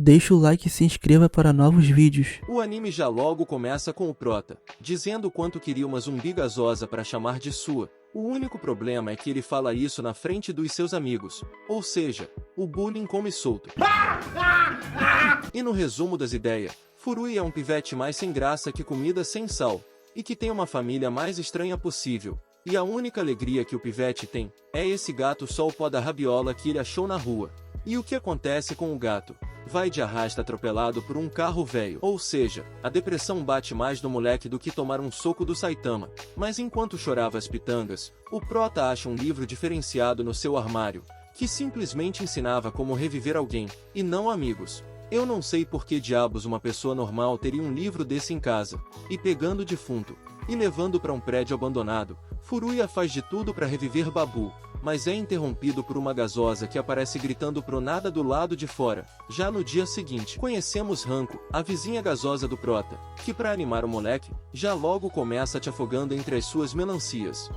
Deixa o like e se inscreva para novos vídeos. O anime já logo começa com o prota, dizendo o quanto queria uma zumbi gasosa para chamar de sua. O único problema é que ele fala isso na frente dos seus amigos, ou seja, o bullying come solto. E no resumo das ideias, Furui é um pivete mais sem graça que comida sem sal, e que tem uma família mais estranha possível. E a única alegria que o pivete tem é esse gato só o pó da rabiola que ele achou na rua. E o que acontece com o gato? Vai de arrasta atropelado por um carro velho. Ou seja, a depressão bate mais no moleque do que tomar um soco do Saitama. Mas enquanto chorava as pitangas, o prota acha um livro diferenciado no seu armário, que simplesmente ensinava como reviver alguém, e não amigos. Eu não sei por que diabos uma pessoa normal teria um livro desse em casa, e pegando o defunto, e levando para um prédio abandonado, Furuya faz de tudo para reviver Babu, mas é interrompido por uma gasosa que aparece gritando pro nada do lado de fora. Já no dia seguinte, conhecemos Hanko, a vizinha gasosa do prota, que para animar o moleque, já logo começa te afogando entre as suas melancias.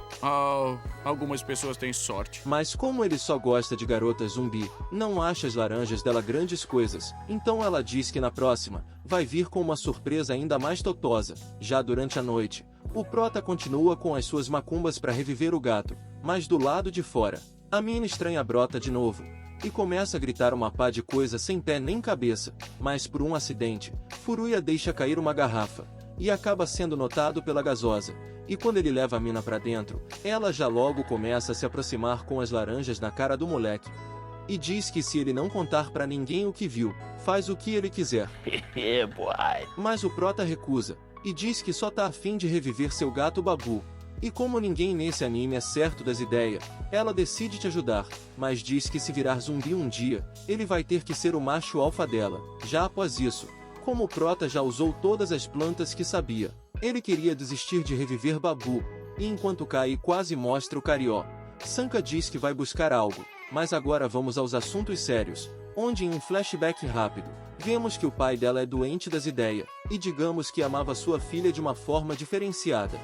Algumas pessoas têm sorte. Mas como ele só gosta de garotas zumbi, não acha as laranjas dela grandes coisas, então ela diz que na próxima, vai vir com uma surpresa ainda mais totosa. Já durante a noite, o prota continua com as suas macumbas para reviver o gato, mas do lado de fora, a mina estranha brota de novo, e começa a gritar uma pá de coisa sem pé nem cabeça, mas por um acidente, Furuya deixa cair uma garrafa, e acaba sendo notado pela gasosa, e quando ele leva a mina pra dentro, ela já logo começa a se aproximar com as laranjas na cara do moleque, e diz que se ele não contar pra ninguém o que viu, faz o que ele quiser. Mas o prota recusa, e diz que só tá a fim de reviver seu gato Babu. E como ninguém nesse anime é certo das ideias, ela decide te ajudar, mas diz que se virar zumbi um dia, ele vai ter que ser o macho alfa dela. Já após isso, como o prota já usou todas as plantas que sabia, ele queria desistir de reviver Babu, e enquanto Kai quase mostra o Carió, Sanka diz que vai buscar algo, mas agora vamos aos assuntos sérios, onde em um flashback rápido, vemos que o pai dela é doente das ideias, e digamos que amava sua filha de uma forma diferenciada.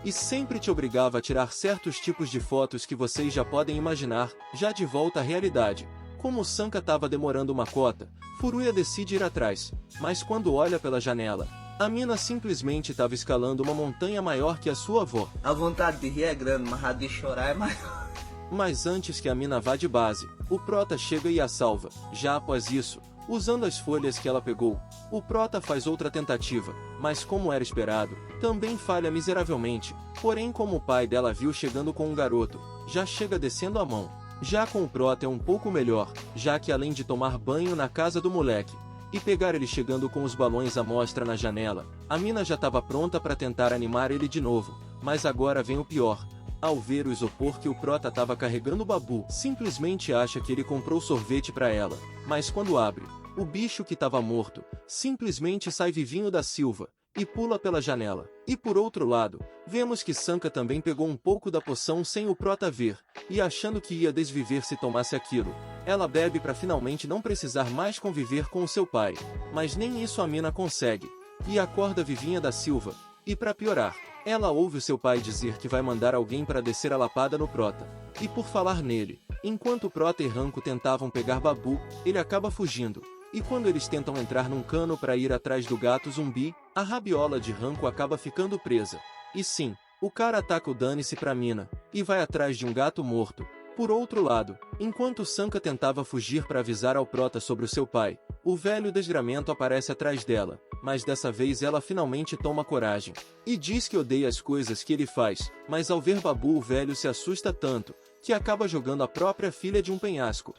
E sempre te obrigava a tirar certos tipos de fotos que vocês já podem imaginar, já de volta à realidade. Como Sanka estava demorando uma cota, Furuya decide ir atrás, mas quando olha pela janela, a mina simplesmente estava escalando uma montanha maior que a sua avó. A vontade de rir é grande, mas a de chorar é maior. Mas antes que a mina vá de base, o prota chega e a salva. Já após isso, usando as folhas que ela pegou, o prota faz outra tentativa, mas como era esperado, também falha miseravelmente, porém como o pai dela viu chegando com um garoto, já chega descendo a mão. Já com o prota é um pouco melhor, já que além de tomar banho na casa do moleque, e pegar ele chegando com os balões à mostra na janela, a mina já estava pronta para tentar animar ele de novo, mas agora vem o pior. Ao ver o isopor que o prota estava carregando, o Babu simplesmente acha que ele comprou sorvete para ela, mas quando abre, o bicho que estava morto simplesmente sai vivinho da Silva e pula pela janela. E por outro lado, vemos que Sanka também pegou um pouco da poção sem o prota ver, e achando que ia desviver se tomasse aquilo, ela bebe para finalmente não precisar mais conviver com o seu pai, mas nem isso a mina consegue, e acorda vivinha da Silva, e para piorar, ela ouve o seu pai dizer que vai mandar alguém para descer a lapada no prota. E por falar nele, enquanto o prota e Hanko tentavam pegar Babu, ele acaba fugindo. E quando eles tentam entrar num cano para ir atrás do gato zumbi, a rabiola de Hanko acaba ficando presa. E sim, o cara ataca o dane-se pra mina, e vai atrás de um gato morto. Por outro lado, enquanto Sanka tentava fugir para avisar ao prota sobre o seu pai, o velho desgramento aparece atrás dela, mas dessa vez ela finalmente toma coragem, e diz que odeia as coisas que ele faz, mas ao ver Babu o velho se assusta tanto, que acaba jogando a própria filha de um penhasco.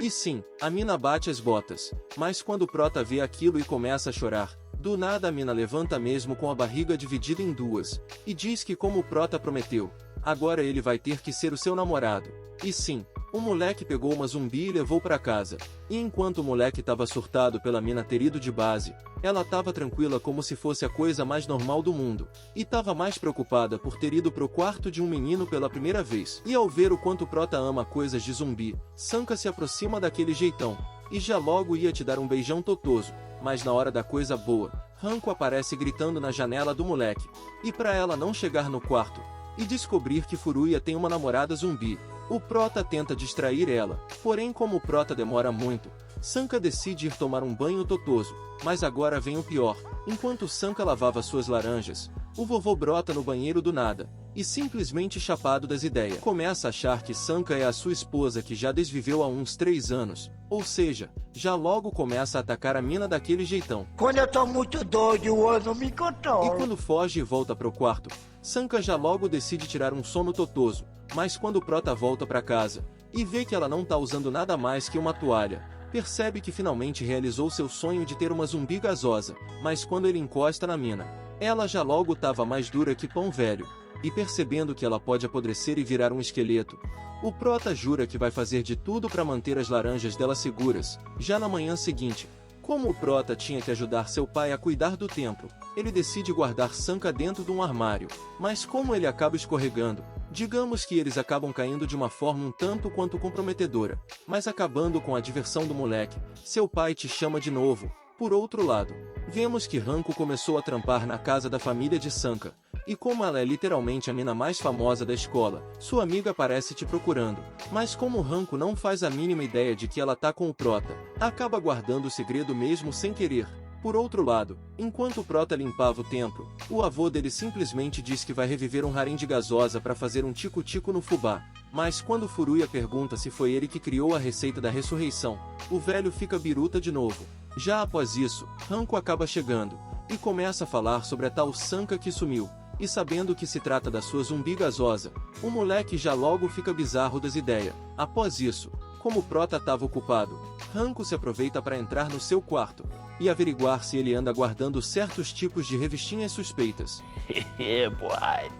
E sim, a mina bate as botas, mas quando o prota vê aquilo e começa a chorar, do nada a mina levanta mesmo com a barriga dividida em duas, e diz que como o prota prometeu, agora ele vai ter que ser o seu namorado. E sim, o moleque pegou uma zumbi e levou pra casa. E enquanto o moleque tava surtado pela mina ter ido de base, ela tava tranquila como se fosse a coisa mais normal do mundo. E tava mais preocupada por ter ido pro quarto de um menino pela primeira vez. E ao ver o quanto o prota ama coisas de zumbi, Sanka se aproxima daquele jeitão, e já logo ia te dar um beijão totoso. Mas na hora da coisa boa, Hanko aparece gritando na janela do moleque. E pra ela não chegar no quarto, e descobrir que Furuya tem uma namorada zumbi, o prota tenta distrair ela, porém como o prota demora muito, Sanka decide ir tomar um banho totoso, mas agora vem o pior. Enquanto Sanka lavava suas laranjas, o vovô brota no banheiro do nada, e simplesmente chapado das ideias, começa a achar que Sanka é a sua esposa que já desviveu há uns 3 anos, ou seja, já logo começa a atacar a mina daquele jeitão. Quando eu tô muito doido, eu não me controlo. E quando foge e volta pro quarto, Sanka já logo decide tirar um sono totoso, mas quando o prota volta pra casa, e vê que ela não tá usando nada mais que uma toalha, percebe que finalmente realizou seu sonho de ter uma zumbi gasosa, mas quando ele encosta na mina, ela já logo tava mais dura que pão velho, e percebendo que ela pode apodrecer e virar um esqueleto, o prota jura que vai fazer de tudo para manter as laranjas dela seguras. Já na manhã seguinte, como o prota tinha que ajudar seu pai a cuidar do templo, ele decide guardar Sanka dentro de um armário, mas como ele acaba escorregando, digamos que eles acabam caindo de uma forma um tanto quanto comprometedora, mas acabando com a diversão do moleque, seu pai te chama de novo. Por outro lado, vemos que Hanko começou a trampar na casa da família de Sanka, e como ela é literalmente a mina mais famosa da escola, sua amiga aparece te procurando, mas como Hanko não faz a mínima ideia de que ela tá com o prota, acaba guardando o segredo mesmo sem querer. Por outro lado, enquanto o prota limpava o templo, o avô dele simplesmente diz que vai reviver um harém de gasosa para fazer um tico-tico no fubá, mas quando Furuya pergunta se foi ele que criou a receita da ressurreição, o velho fica biruta de novo. Já após isso, Hanko acaba chegando, e começa a falar sobre a tal Sanka que sumiu, e sabendo que se trata da sua zumbi gasosa, o moleque já logo fica bizarro das ideias. Após isso, como o prota estava ocupado, Hanko se aproveita para entrar no seu quarto, e averiguar se ele anda guardando certos tipos de revistinhas suspeitas.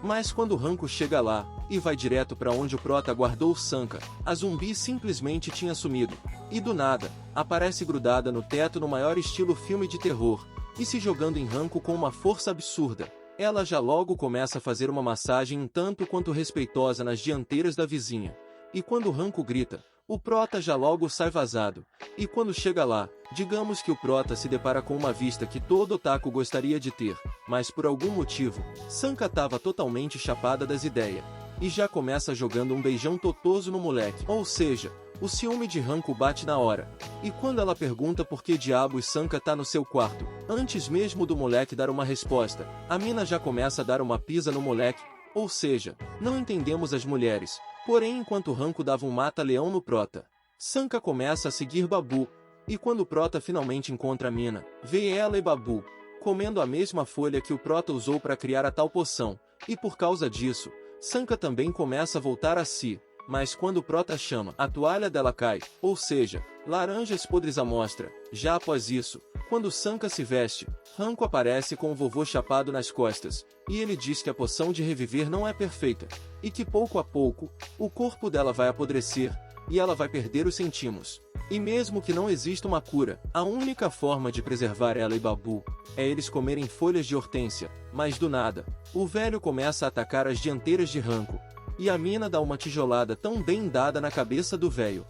Mas quando Hanko chega lá, e vai direto para onde o prota guardou Sanka, a zumbi simplesmente tinha sumido, e do nada, aparece grudada no teto no maior estilo filme de terror, e se jogando em Hanko com uma força absurda. Ela já logo começa a fazer uma massagem um tanto quanto respeitosa nas dianteiras da vizinha. E quando Hanko grita, o prota já logo sai vazado. E quando chega lá, digamos que o prota se depara com uma vista que todo otaku gostaria de ter, mas por algum motivo, Sanka tava totalmente chapada das ideias. E já começa jogando um beijão totoso no moleque. Ou seja, o ciúme de Hanko bate na hora. E quando ela pergunta por que diabos Sanka tá no seu quarto, antes mesmo do moleque dar uma resposta, a mina já começa a dar uma pisa no moleque. Ou seja, não entendemos as mulheres. Porém, enquanto Hanko dava um mata-leão no prota, Sanka começa a seguir Babu. E quando o prota finalmente encontra a mina, vê ela e Babu comendo a mesma folha que o prota usou para criar a tal poção. E por causa disso, Sanka também começa a voltar a si. Mas quando o prota chama, a toalha dela cai, ou seja, laranjas podres à mostra. Já após isso, quando Sanka se veste, Hanko aparece com o vovô chapado nas costas, e ele diz que a poção de reviver não é perfeita, e que pouco a pouco, o corpo dela vai apodrecer, e ela vai perder os centímetros. E mesmo que não exista uma cura, a única forma de preservar ela e Babu é eles comerem folhas de hortênsia. Mas do nada, o velho começa a atacar as dianteiras de Hanko, e a mina dá uma tijolada tão bem dada na cabeça do velho,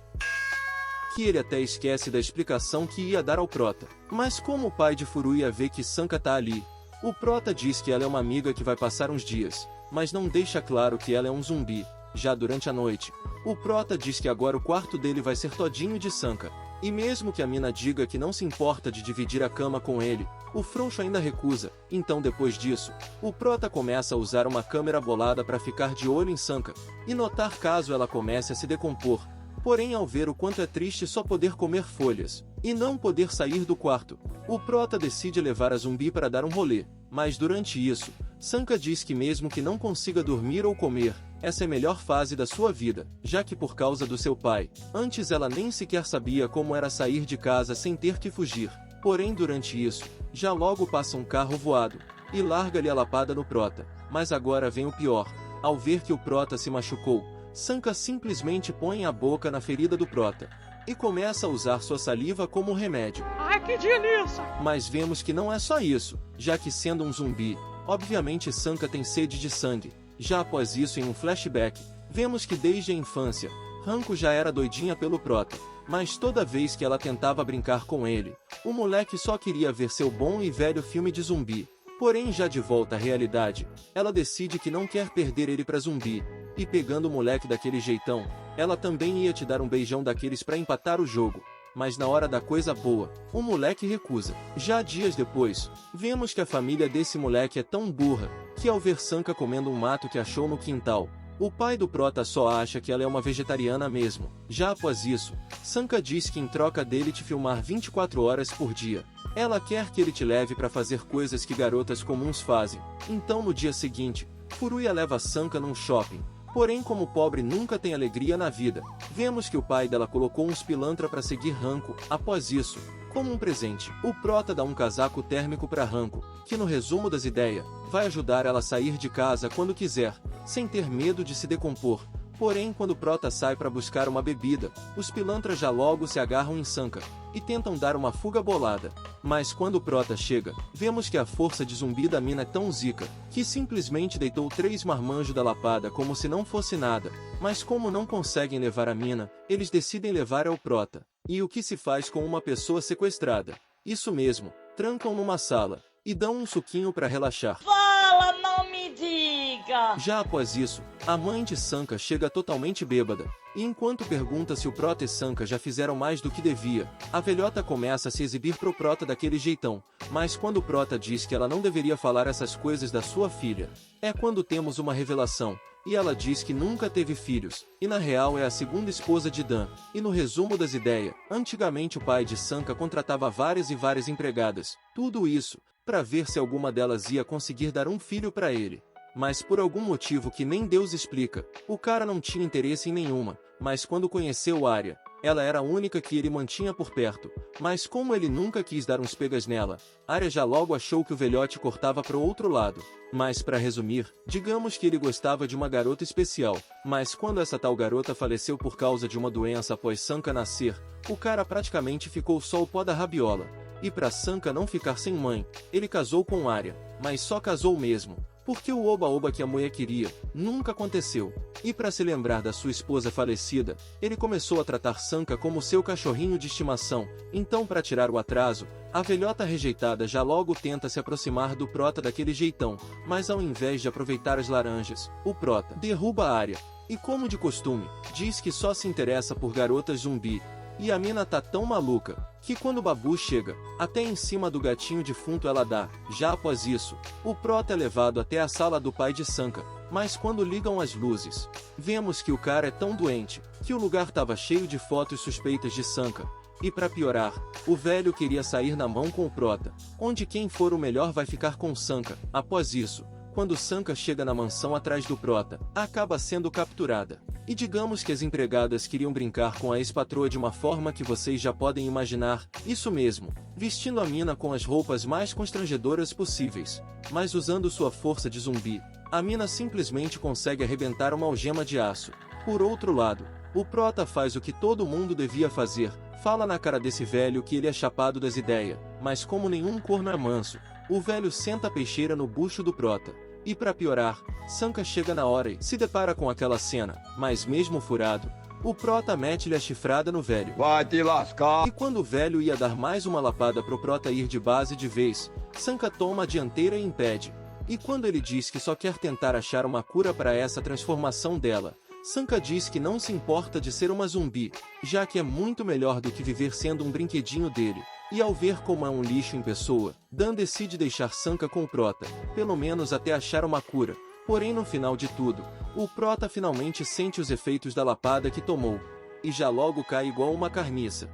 que ele até esquece da explicação que ia dar ao prota. Mas como o pai de Furuya vê que Sanka tá ali, o prota diz que ela é uma amiga que vai passar uns dias, mas não deixa claro que ela é um zumbi. Já durante a noite, o prota diz que agora o quarto dele vai ser todinho de Sanka. E mesmo que a mina diga que não se importa de dividir a cama com ele, o frouxo ainda recusa. Então depois disso, o prota começa a usar uma câmera bolada para ficar de olho em Sanka, e notar caso ela comece a se decompor. Porém, ao ver o quanto é triste só poder comer folhas, e não poder sair do quarto, o prota decide levar a zumbi para dar um rolê. Mas durante isso, Sanka diz que mesmo que não consiga dormir ou comer, essa é a melhor fase da sua vida, já que por causa do seu pai, antes ela nem sequer sabia como era sair de casa sem ter que fugir. Porém durante isso, já logo passa um carro voado, e larga-lhe a lapada no prota. Mas agora vem o pior, ao ver que o prota se machucou, Sanka simplesmente põe a boca na ferida do prota, e começa a usar sua saliva como remédio. Ai, que delícia! Mas vemos que não é só isso, já que sendo um zumbi, obviamente Sanka tem sede de sangue. Já após isso, em um flashback, vemos que desde a infância, Hanko já era doidinha pelo prota, mas toda vez que ela tentava brincar com ele, o moleque só queria ver seu bom e velho filme de zumbi. Porém, já de volta à realidade, ela decide que não quer perder ele pra zumbi, e pegando o moleque daquele jeitão, ela também ia te dar um beijão daqueles pra empatar o jogo. mas na hora da coisa boa, o moleque recusa. Já dias depois, vemos que a família desse moleque é tão burra, que ao ver Sanka comendo um mato que achou no quintal, o pai do prota só acha que ela é uma vegetariana mesmo. Já após isso, Sanka diz que em troca dele te filmar 24 horas por dia, ela quer que ele te leve para fazer coisas que garotas comuns fazem. Então no dia seguinte, Furuya leva Sanka num shopping. Porém, como o pobre nunca tem alegria na vida, vemos que o pai dela colocou uns pilantra para seguir Hanko. Após isso, como um presente, o prota dá um casaco térmico para Hanko, que no resumo das ideias, vai ajudar ela a sair de casa quando quiser, sem ter medo de se decompor. Porém, quando o prota sai para buscar uma bebida, os pilantras já logo se agarram em Sanka e tentam dar uma fuga bolada. Mas quando o prota chega, vemos que a força de zumbi da mina é tão zica, que simplesmente deitou 3 marmanjos da lapada como se não fosse nada. Mas como não conseguem levar a mina, eles decidem levar ao prota. E o que se faz com uma pessoa sequestrada? Isso mesmo, trancam numa sala e dão um suquinho para relaxar. Fala, não me diga! Já após isso, a mãe de Sanka chega totalmente bêbada, e enquanto pergunta se o prota e Sanka já fizeram mais do que devia, a velhota começa a se exibir pro prota daquele jeitão, mas quando o prota diz que ela não deveria falar essas coisas da sua filha, é quando temos uma revelação, e ela diz que nunca teve filhos, e na real é a segunda esposa de Dan. E no resumo das ideias, antigamente o pai de Sanka contratava várias e várias empregadas, tudo isso, para ver se alguma delas ia conseguir dar um filho para ele. Mas por algum motivo que nem Deus explica, o cara não tinha interesse em nenhuma, mas quando conheceu Arya, ela era a única que ele mantinha por perto, mas como ele nunca quis dar uns pegas nela, Arya já logo achou que o velhote cortava pro outro lado. Mas para resumir, digamos que ele gostava de uma garota especial, mas quando essa tal garota faleceu por causa de uma doença após Sanka nascer, o cara praticamente ficou só o pó da rabiola. E para Sanka não ficar sem mãe, ele casou com Arya, mas só casou mesmo, porque o oba-oba que a mulher queria, nunca aconteceu. E para se lembrar da sua esposa falecida, ele começou a tratar Sanka como seu cachorrinho de estimação. Então para tirar o atraso, a velhota rejeitada já logo tenta se aproximar do prota daquele jeitão, mas ao invés de aproveitar as laranjas, o prota derruba Arya. E como de costume, diz que só se interessa por garotas zumbi. E a mina tá tão maluca, que quando o Babu chega, até em cima do gatinho defunto ela dá. Já após isso, o prota é levado até a sala do pai de Sanka, mas quando ligam as luzes, vemos que o cara é tão doente, que o lugar tava cheio de fotos suspeitas de Sanka. E para piorar, o velho queria sair na mão com o prota, onde quem for o melhor vai ficar com Sanka. Após isso, quando Sanka chega na mansão atrás do prota, acaba sendo capturada. E digamos que as empregadas queriam brincar com a ex-patroa de uma forma que vocês já podem imaginar, isso mesmo, vestindo a mina com as roupas mais constrangedoras possíveis. Mas usando sua força de zumbi, a mina simplesmente consegue arrebentar uma algema de aço. Por outro lado, o prota faz o que todo mundo devia fazer, fala na cara desse velho que ele é chapado das ideias, mas como nenhum corno é manso, o velho senta a peixeira no bucho do prota. E para piorar, Sanka chega na hora e se depara com aquela cena, mas mesmo furado, o prota mete-lhe a chifrada no velho. Vai te lascar! E quando o velho ia dar mais uma lapada pro prota ir de base de vez, Sanka toma a dianteira e impede. E quando ele diz que só quer tentar achar uma cura para essa transformação dela, Sanka diz que não se importa de ser uma zumbi, já que é muito melhor do que viver sendo um brinquedinho dele. E ao ver como é um lixo em pessoa, Dan decide deixar Sanka com o prota, pelo menos até achar uma cura. Porém no final de tudo, o prota finalmente sente os efeitos da lapada que tomou, e já logo cai igual uma carniça.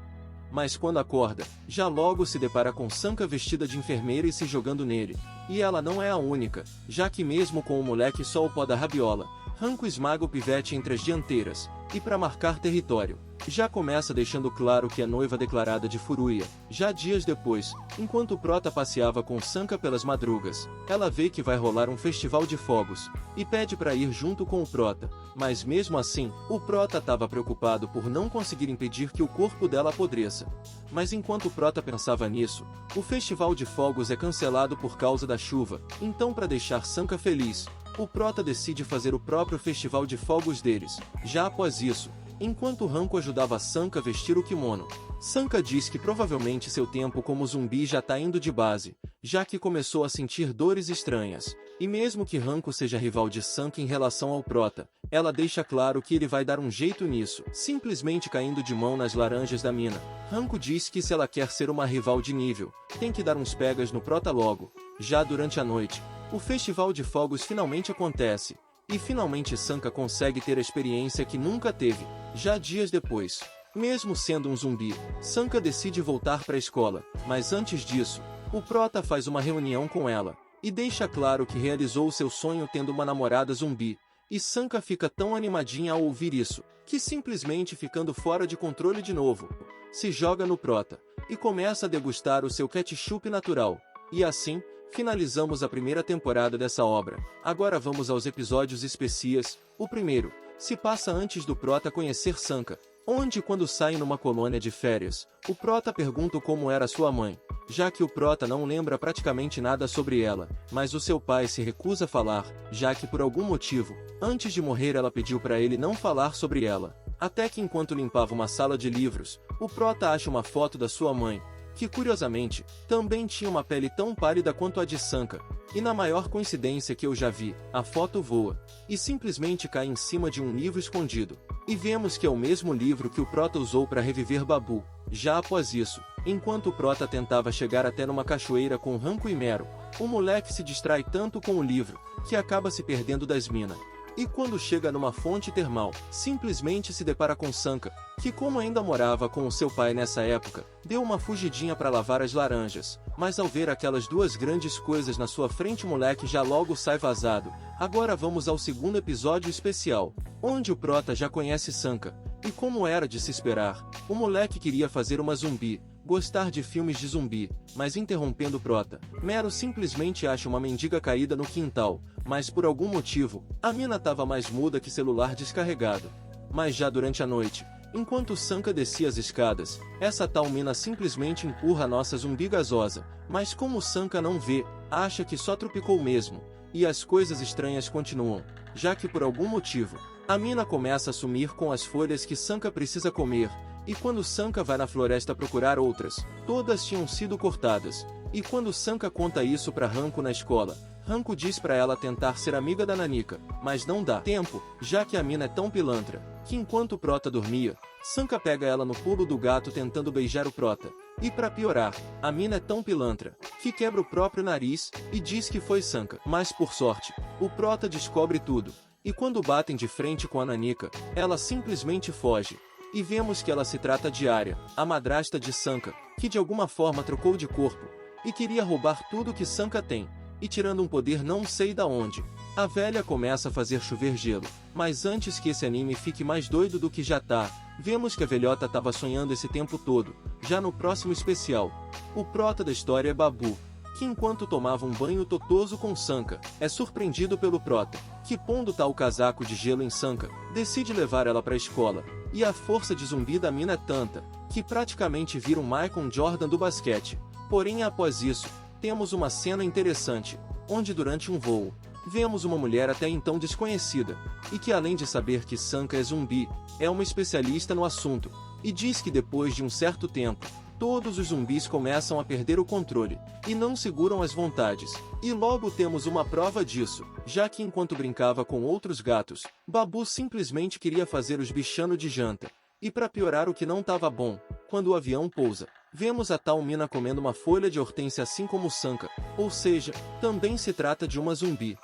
Mas quando acorda, já logo se depara com Sanka vestida de enfermeira e se jogando nele. E ela não é a única, já que mesmo com o moleque só o pó da rabiola, Hanko esmaga o pivete entre as dianteiras, e para marcar território, já começa deixando claro que é noiva declarada de Furuya. Já dias depois, enquanto o prota passeava com Sanka pelas madrugas, ela vê que vai rolar um festival de fogos, e pede para ir junto com o prota, mas mesmo assim, o prota estava preocupado por não conseguir impedir que o corpo dela apodreça. Mas enquanto o prota pensava nisso, o festival de fogos é cancelado por causa da chuva, então para deixar Sanka feliz, o prota decide fazer o próprio festival de fogos deles. Já após isso, enquanto Hanko ajudava Sanka a vestir o kimono, Sanka diz que provavelmente seu tempo como zumbi já tá indo de base, já que começou a sentir dores estranhas. E mesmo que Hanko seja rival de Sanka em relação ao Prota, ela deixa claro que ele vai dar um jeito nisso, simplesmente caindo de mão nas laranjas da mina. Hanko diz que se ela quer ser uma rival de nível, tem que dar uns pegas no Prota logo. Já durante a noite, o festival de fogos finalmente acontece, e finalmente Sanka consegue ter a experiência que nunca teve. Já dias depois, mesmo sendo um zumbi, Sanka decide voltar para a escola, mas antes disso, o Prota faz uma reunião com ela, e deixa claro que realizou seu sonho tendo uma namorada zumbi, e Sanka fica tão animadinha ao ouvir isso, que simplesmente ficando fora de controle de novo, se joga no Prota, e começa a degustar o seu ketchup natural, e assim, finalizamos a primeira temporada dessa obra. Agora vamos aos episódios especiais. O primeiro se passa antes do Prota conhecer Sanka, onde quando saem numa colônia de férias, o Prota pergunta como era sua mãe, já que o Prota não lembra praticamente nada sobre ela, mas o seu pai se recusa a falar, já que por algum motivo, antes de morrer ela pediu para ele não falar sobre ela. Até que enquanto limpava uma sala de livros, o Prota acha uma foto da sua mãe, que curiosamente, também tinha uma pele tão pálida quanto a de Sanka, e na maior coincidência que eu já vi, a foto voa, e simplesmente cai em cima de um livro escondido. E vemos que é o mesmo livro que o Prota usou para reviver Babu. Já após isso, enquanto o Prota tentava chegar até numa cachoeira com Hanko e Mero, o moleque se distrai tanto com o livro, que acaba se perdendo das minas. E quando chega numa fonte termal, simplesmente se depara com Sanka, que como ainda morava com o seu pai nessa época, deu uma fugidinha para lavar as laranjas, mas ao ver aquelas duas grandes coisas na sua frente o moleque já logo sai vazado. Agora vamos ao segundo episódio especial, onde o Prota já conhece Sanka, e como era de se esperar, o moleque queria fazer uma zumbi, gostar de filmes de zumbi, mas interrompendo o Prota, Mero simplesmente acha uma mendiga caída no quintal, mas por algum motivo, a mina tava mais muda que celular descarregado. Mas já durante a noite, enquanto Sanka descia as escadas, essa tal mina simplesmente empurra a nossa zumbi gasosa, mas como Sanka não vê, acha que só tropicou mesmo, e as coisas estranhas continuam, já que por algum motivo, a mina começa a sumir com as folhas que Sanka precisa comer, e quando Sanka vai na floresta procurar outras, todas tinham sido cortadas. E quando Sanka conta isso pra Hanko na escola, Hanko diz pra ela tentar ser amiga da Nanika, mas não dá tempo, já que a mina é tão pilantra, que enquanto o Prota dormia, Sanka pega ela no pulo do gato tentando beijar o Prota. E pra piorar, a mina é tão pilantra, que quebra o próprio nariz, e diz que foi Sanka. Mas por sorte, o Prota descobre tudo, e quando batem de frente com a Nanika, ela simplesmente foge. E vemos que ela se trata de Arya, a madrasta de Sanka, que de alguma forma trocou de corpo, e queria roubar tudo que Sanka tem, e tirando um poder não sei da onde. A velha começa a fazer chover gelo, mas antes que esse anime fique mais doido do que já tá, vemos que a velhota tava sonhando esse tempo todo. Já no próximo especial, o Prota da história é Babu, que enquanto tomava um banho totoso com Sanka, é surpreendido pelo Prota, que pondo tal casaco de gelo em Sanka, decide levar ela pra escola, e a força de zumbi da mina é tanta, que praticamente vira um Michael Jordan do basquete. Porém após isso, temos uma cena interessante, onde durante um voo, vemos uma mulher até então desconhecida, e que além de saber que Sanka é zumbi, é uma especialista no assunto, e diz que depois de um certo tempo, todos os zumbis começam a perder o controle, e não seguram as vontades. E logo temos uma prova disso, já que enquanto brincava com outros gatos, Babu simplesmente queria fazer os bichano de janta. E para piorar o que não tava bom, quando o avião pousa, vemos a tal mina comendo uma folha de hortênsia assim como Sanka, ou seja, também se trata de uma zumbi.